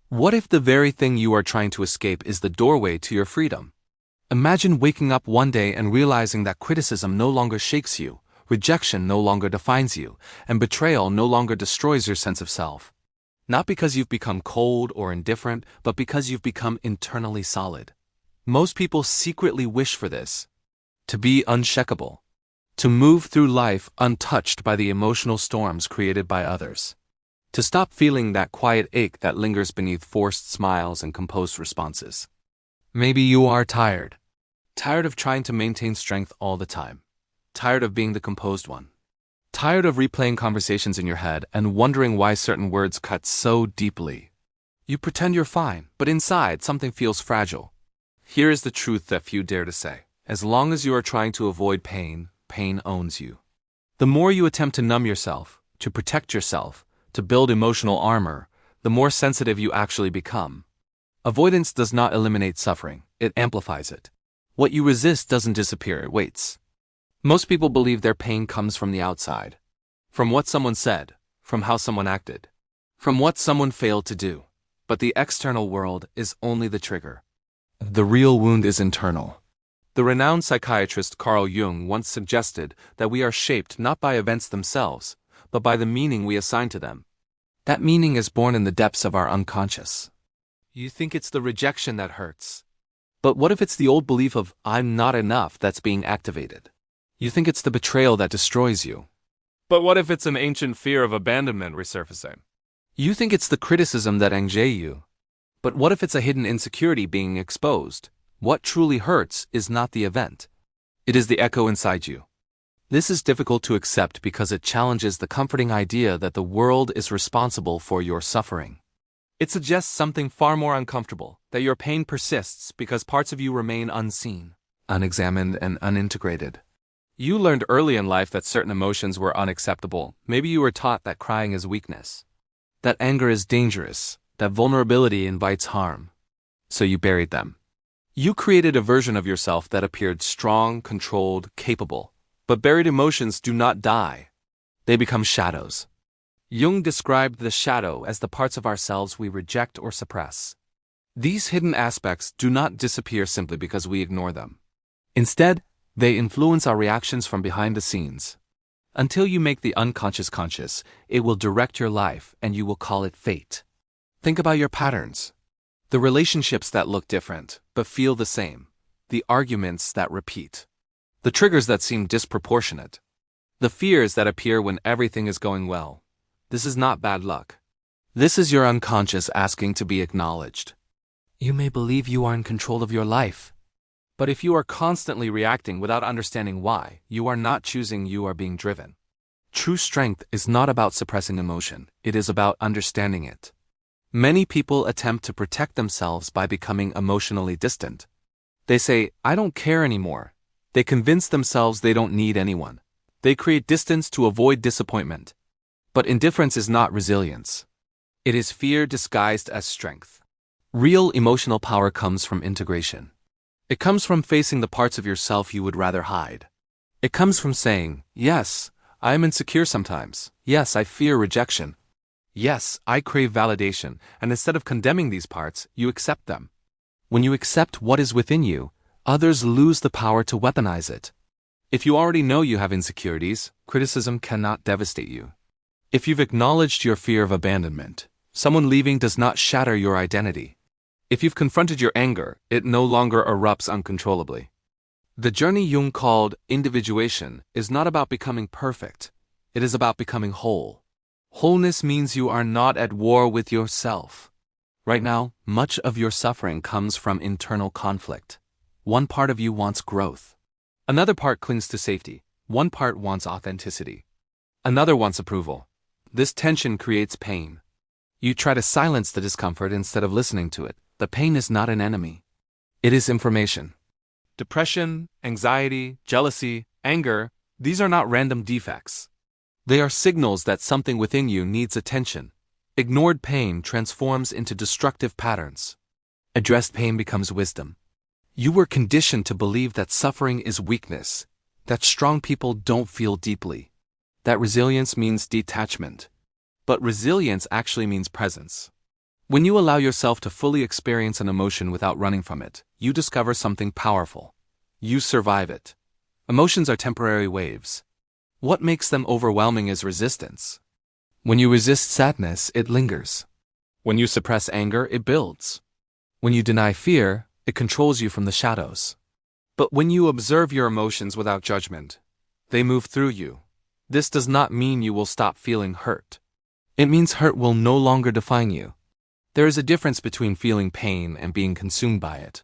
What if the very thing you are trying to escape is the doorway to your freedom? Imagine waking up one day and realizing that criticism no longer shakes you, rejection no longer defines you, and betrayal no longer destroys your sense of self. Not because you've become cold or indifferent, but because you've become internally solid. Most people secretly wish for this. To be unshakable. To move through life untouched by the emotional storms created by others. To stop feeling that quiet ache that lingers beneath forced smiles and composed responses. Maybe you are tired. Tired of trying to maintain strength all the time. Tired of being the composed one. Tired of replaying conversations in your head and wondering why certain words cut so deeply. You pretend you're fine, but inside something feels fragile. Here is the truth that few dare to say. As long as you are trying to avoid pain, pain owns you. The more you attempt to numb yourself, to protect yourself, to build emotional armor, the more sensitive you actually become. Avoidance does not eliminate suffering, it amplifies it. What you resist doesn't disappear, it waits. Most people believe their pain comes from the outside. From what someone said, from how someone acted, from what someone failed to do. But the external world is only the trigger. The real wound is internal. The renowned psychiatrist Carl Jung once suggested that we are shaped not by events themselves, but by the meaning we assign to them. That meaning is born in the depths of our unconscious. You think it's the rejection that hurts. But what if it's the old belief of "I'm not enough" that's being activated? You think it's the betrayal that destroys you. But what if it's an ancient fear of abandonment resurfacing? You think it's the criticism that angests you. But what if it's a hidden insecurity being exposed? What truly hurts is not the event. It is the echo inside you. This is difficult to accept because it challenges the comforting idea that the world is responsible for your suffering. It suggests something far more uncomfortable, that your pain persists because parts of you remain unseen, unexamined, and unintegrated. You learned early in life that certain emotions were unacceptable. Maybe you were taught that crying is weakness, that anger is dangerous, that vulnerability invites harm. So you buried them. You created a version of yourself that appeared strong, controlled, capable. But buried emotions do not die. They become shadows. Jung described the shadow as the parts of ourselves we reject or suppress. These hidden aspects do not disappear simply because we ignore them. Instead, they influence our reactions from behind the scenes. Until you make the unconscious conscious, it will direct your life and you will call it fate. Think about your patterns. The relationships that look different, but feel the same. The arguments that repeat. The triggers that seem disproportionate. The fears that appear when everything is going well. This is not bad luck. This is your unconscious asking to be acknowledged. You may believe you are in control of your life. But if you are constantly reacting without understanding why, you are not choosing, you are being driven. True strength is not about suppressing emotion, it is about understanding it. Many people attempt to protect themselves by becoming emotionally distant. They say, "I don't care anymore." They convince themselves they don't need anyone. They create distance to avoid disappointment. But indifference is not resilience. It is fear disguised as strength. Real emotional power comes from integration. It comes from facing the parts of yourself you would rather hide. It comes from saying, "Yes, I am insecure sometimes. Yes, I fear rejection. Yes, I crave validation," and instead of condemning these parts, you accept them. When you accept what is within you, others lose the power to weaponize it. If you already know you have insecurities, criticism cannot devastate you. If you've acknowledged your fear of abandonment, someone leaving does not shatter your identity. If you've confronted your anger, it no longer erupts uncontrollably. The journey Jung called individuation is not about becoming perfect. It is about becoming whole. Wholeness means you are not at war with yourself. Right now, much of your suffering comes from internal conflict. One part of you wants growth. Another part clings to safety. One part wants authenticity. Another wants approval. This tension creates pain. You try to silence the discomfort instead of listening to it. The pain is not an enemy. It is information. Depression, anxiety, jealousy, anger, these are not random defects. They are signals that something within you needs attention. Ignored pain transforms into destructive patterns. Addressed pain becomes wisdom. You were conditioned to believe that suffering is weakness, that strong people don't feel deeply, that resilience means detachment. But resilience actually means presence. When you allow yourself to fully experience an emotion without running from it, you discover something powerful. You survive it. Emotions are temporary waves. What makes them overwhelming is resistance. When you resist sadness, it lingers. When you suppress anger, it builds. When you deny fear, it controls you from the shadows. But when you observe your emotions without judgment, they move through you. This does not mean you will stop feeling hurt. It means hurt will no longer define you. There is a difference between feeling pain and being consumed by it.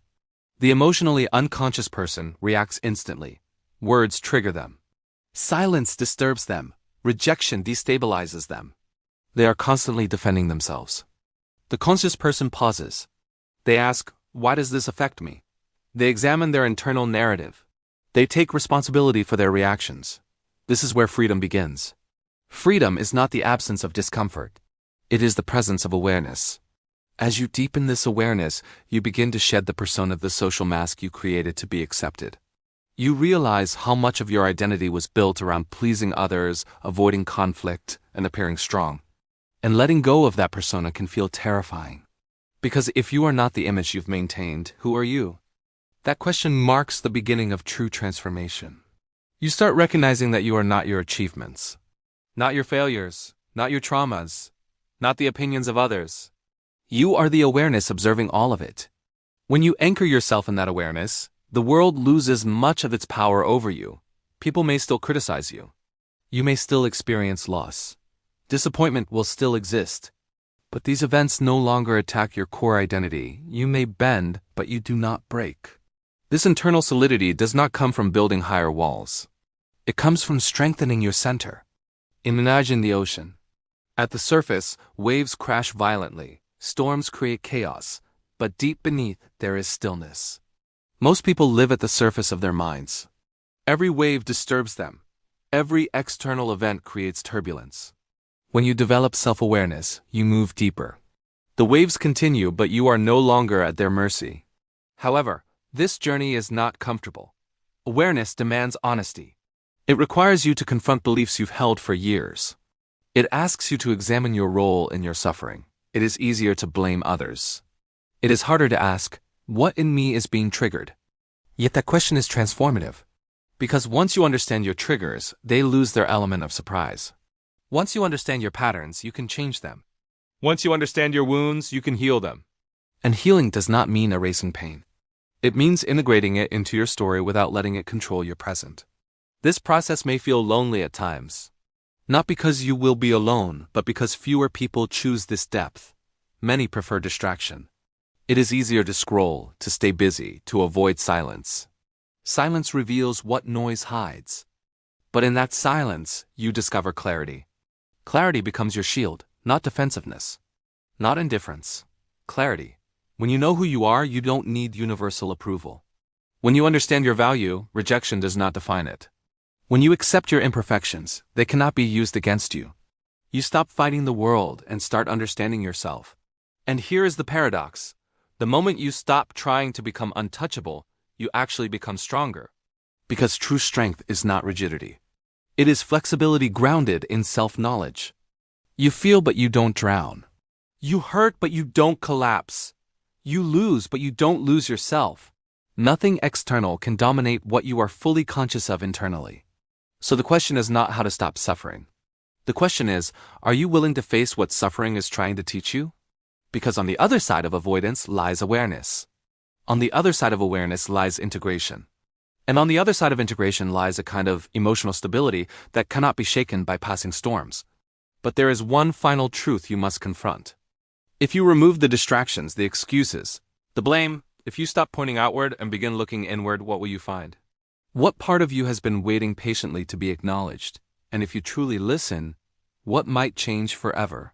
The emotionally unconscious person reacts instantly. Words trigger them. Silence disturbs them. Rejection destabilizes them. They are constantly defending themselves. The conscious person pauses. They ask, why does this affect me? They examine their internal narrative. They take responsibility for their reactions. This is where freedom begins. Freedom is not the absence of discomfort. It is the presence of awareness. As you deepen this awareness, you begin to shed the persona of the social mask you created to be accepted. You realize how much of your identity was built around pleasing others, avoiding conflict, and appearing strong. And letting go of that persona can feel terrifying. Because if you are not the image you've maintained, who are you? That question marks the beginning of true transformation. You start recognizing that you are not your achievements, not your failures, not your traumas, not the opinions of others. You are the awareness observing all of it. When you anchor yourself in that awareness, the world loses much of its power over you. People may still criticize you. You may still experience loss. Disappointment will still exist. But these events no longer attack your core identity. You may bend, but you do not break. This internal solidity does not come from building higher walls. It comes from strengthening your center. Imagine the ocean. At the surface, waves crash violently. Storms create chaos, but deep beneath there is stillness. Most people live at the surface of their minds. Every wave disturbs them. Every external event creates turbulence. When you develop self-awareness, you move deeper. The waves continue, but you are no longer at their mercy. However, this journey is not comfortable. Awareness demands honesty. It requires you to confront beliefs you've held for years. It asks you to examine your role in your suffering. It is easier to blame others. It is harder to ask, what in me is being triggered? Yet that question is transformative. Because once you understand your triggers, they lose their element of surprise. Once you understand your patterns, you can change them. Once you understand your wounds, you can heal them. And healing does not mean erasing pain. It means integrating it into your story without letting it control your present. This process may feel lonely at times. Not because you will be alone, but because fewer people choose this depth. Many prefer distraction. It is easier to scroll, to stay busy, to avoid silence. Silence reveals what noise hides. But in that silence, you discover clarity. Clarity becomes your shield, not defensiveness. Not indifference. Clarity. When you know who you are, you don't need universal approval. When you understand your value, rejection does not define it. When you accept your imperfections, they cannot be used against you. You stop fighting the world and start understanding yourself. And here is the paradox. The moment you stop trying to become untouchable, you actually become stronger. Because true strength is not rigidity. It is flexibility grounded in self-knowledge. You feel but you don't drown. You hurt but you don't collapse. You lose but you don't lose yourself. Nothing external can dominate what you are fully conscious of internally. So the question is not how to stop suffering. The question is, are you willing to face what suffering is trying to teach you? Because on the other side of avoidance lies awareness. On the other side of awareness lies integration. And on the other side of integration lies a kind of emotional stability that cannot be shaken by passing storms. But there is one final truth you must confront. If you remove the distractions, the excuses, the blame, if you stop pointing outward and begin looking inward, what will you find? What part of you has been waiting patiently to be acknowledged? And if you truly listen, what might change forever?